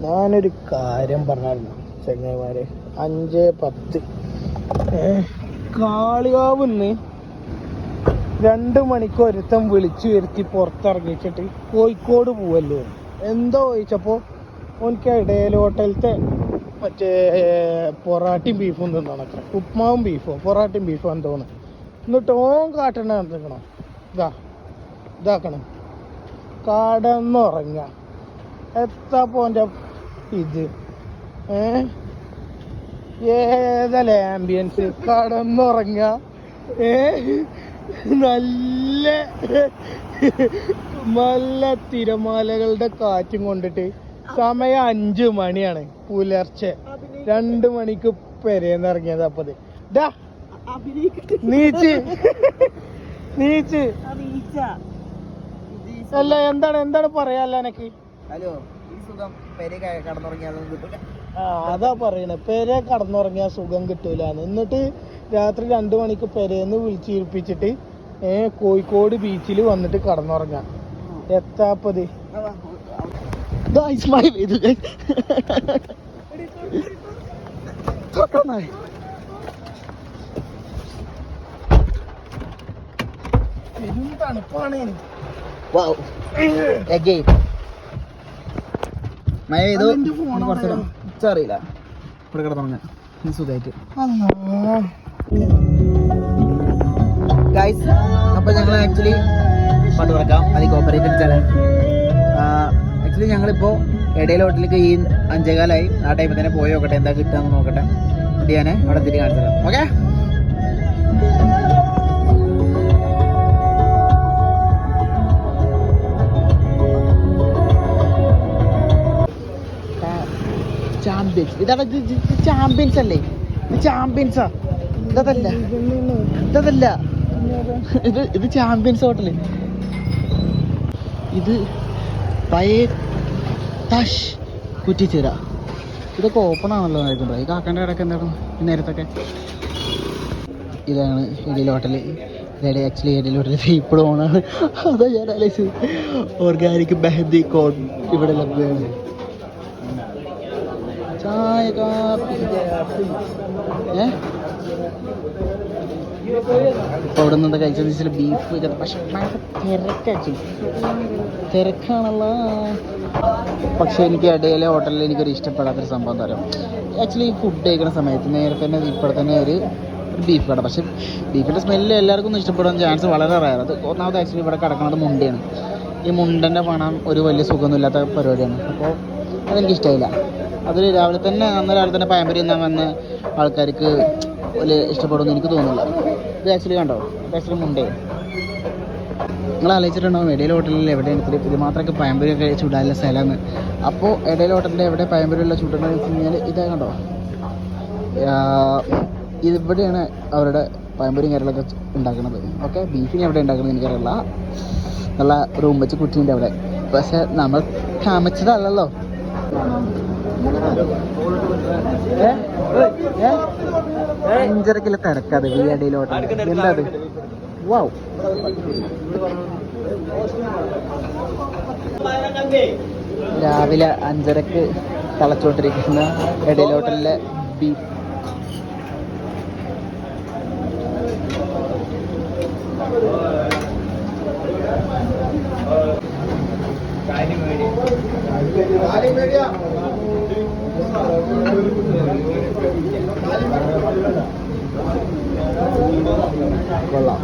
ഞാനൊരു കാര്യം പറഞ്ഞായിരുന്നു ചങ്ങായിമാരെ. 5:10 കാളികാവിന്ന് 2 മണിക്ക് ഒരുത്തം വിളിച്ചു വരുത്തി പുറത്തിറങ്ങിച്ചിട്ട് കോഴിക്കോട് പോവല്ലോ. എന്തോ ചോദിച്ചപ്പോൾ ഓനിക്ക് ഇടയിൽ ഹോട്ടലത്തെ മറ്റേ പൊറാട്ടയും ബീഫും തിന്നണത്ര. ഉപ്മാവും ബീഫോ പൊറാട്ടയും ബീഫോ എന്ന് തോന്നുന്നു. എന്നിട്ട് ഓൻ കാട്ടണ എന്തെക്കണം ഇതാക്കണം കടന്നുറങ്ങ. എത്താപ്പോ എൻ്റെ ഇത് ഏതല്ലേ ആംബിയൻസ് കടന്നുറങ്ങ. നല്ല നല്ല തിരമാലകളുടെ കാറ്റും കൊണ്ടിട്ട് സമയം 5 മണിയാണ്. പുലർച്ചെ 2 മണിക്ക് പെരേന്ന് ഇറങ്ങിയത്. അപ്പത് നീച്ച് അല്ല എന്താണ് പറയാല്ല എനക്ക്. ഹലോ, ഈ സുഖം പെരേ കടന്നുറങ്ങിയാലും കിട്ടൂല. അതാ പറയണേ, പെരേ കടന്നുറങ്ങിയ സുഖം കിട്ടൂലെന്ന്. എന്നിട്ട് രാത്രി 2 മണിക്ക് പെരേന്ന് വിളിച്ചിരിപ്പിച്ചിട്ട് കോഴിക്കോട് ബീച്ചിൽ വന്നിട്ട് കടന്നുറങ്ങാം. എത്താപ്പത് തണുപ്പാണ്. മഴ പെയ്തു അറിയില്ല. ഇവിടെ കിടന്നുറങ്ങാൻ സുഖമായിട്ട്. ഗൈസ്, അപ്പോൾ ഞങ്ങൾ ആക്ച്വലി പണ്ട് തുറക്കാം അത് കോപ്പറേറ്റീവ് ചാനൽ. ആക്ച്വലി ഞങ്ങളിപ്പോൾ ഇടയിൽ ഹോട്ടലിലേക്ക് ഈ 5:15 ആ ടൈമിൽ തന്നെ പോയി നോക്കട്ടെ എന്താ കിട്ടുകയെന്ന് നോക്കട്ടെ. എന്നിട്ട് ഞാൻ അവിടെ തിരികെ കാണിച്ചു തരാം. Okay, champions. ഇതാണ് ചാമ്പ്യൻസ് അല്ലേ? ഇത് ചാമ്പ്യൻസാ. ഇതല്ല ഇത് ചാമ്പ്യൻസ് ഹോട്ടല്. ഇത് പഴയ ടഷ് കുറ്റിച്ചിറ. ഇതൊക്കെ ഓപ്പൺ ആണല്ലോ ഈ കാക്കൻ്റെ കടയൊക്കെ എന്തായിരുന്നു നേരത്തൊക്കെ. ഇതാണ് ഇടയിൽ ഹോട്ടല്. ആക്ച്വലി ഇടയിൽ ഹോട്ടല് ഇപ്പോഴും ഓണാണ്. അതാ ഞാൻ ആലോചിച്ചത്. ഓർഗാനിക് മെഹന്തി കോൺ ഇവിടെ ലഭ്യമാണ്. ചായ കാപ്പി ഇപ്പോൾ ഇവിടെ നിന്ന് കഴിച്ചത് വെച്ചാൽ ബീഫ്. പക്ഷെ തിരക്കാണല്ലോ. പക്ഷെ എനിക്ക് ഇടയിലെ ഹോട്ടലിൽ എനിക്കൊരു ഇഷ്ടപ്പെടാത്തൊരു സംഭവം തരാം. ആക്ച്വലി ഫുഡ് കഴിക്കുന്ന സമയത്ത് നേരത്തെ തന്നെ ഇപ്പോൾ തന്നെ ഒരു ബീഫ് കട. പക്ഷെ ബീഫിൻ്റെ സ്മെല്ല് എല്ലാവർക്കും ഒന്നും ഇഷ്ടപ്പെടാൻ ചാൻസ് വളരെ റയർ. അത് ഒന്നാമത് ആക്ച്വലി ഇവിടെ കിടക്കുന്നത് മുണ്ടയാണ്. ഈ മുണ്ടൻ്റെ പണം ഒരു വലിയ സുഖമൊന്നുമില്ലാത്ത പരിപാടിയാണ്. അപ്പോൾ അതെനിക്കിഷ്ടമായില്ല. അതിൽ രാവിലെ തന്നെ പഴംപൊരി തിന്നാൻ വന്ന ആൾക്കാർക്ക് വലിയ ഇഷ്ടപ്പെടുമെന്ന് എനിക്ക് തോന്നുന്നില്ല. ഇത് ആക്ച്വലി കണ്ടോ, ഇത് ആക്ച്വലി മുണ്ടേ. നിങ്ങൾ ആലോചിച്ചിട്ടുണ്ടാവും ഇടയിൽ ഹോട്ടലിൽ എവിടെയാണ് ഇത് മാത്രമൊക്കെ പഴംപൊരിയൊക്കെ ചൂടാനുള്ള സ്ഥലമാണ്. അപ്പോൾ ഇടയിൽ ഹോട്ടലിൻ്റെ എവിടെ പഴംപൊരിയുള്ള ചൂടുണ്ടെന്ന് വെച്ച് കഴിഞ്ഞാൽ ഇതാ കണ്ടോ, ഇവിടെയാണ് അവരുടെ പഴംപൊരിയും കാര്യങ്ങളൊക്കെ ഉണ്ടാക്കുന്നത്. ഓക്കെ, ബീഫിന് എവിടെ ഉണ്ടാക്കുന്നത് എനിക്കറിയില്ല. നല്ല റൂം വെച്ച് കുറ്റിൻ്റെ അവിടെ. പക്ഷെ നമ്മൾ താമസിച്ചതല്ലല്ലോ. 5:30 കിലോ തിരക്കാത് ഈ ഇടയിലോട്ട്. എന്താ അത്? വാവ്, രാവിലെ 5:30 തിളച്ചോണ്ടിരിക്കുന്ന ഇടയിൽ ഹോട്ടലിലെ ബീഫ്. കൊള്ളാം.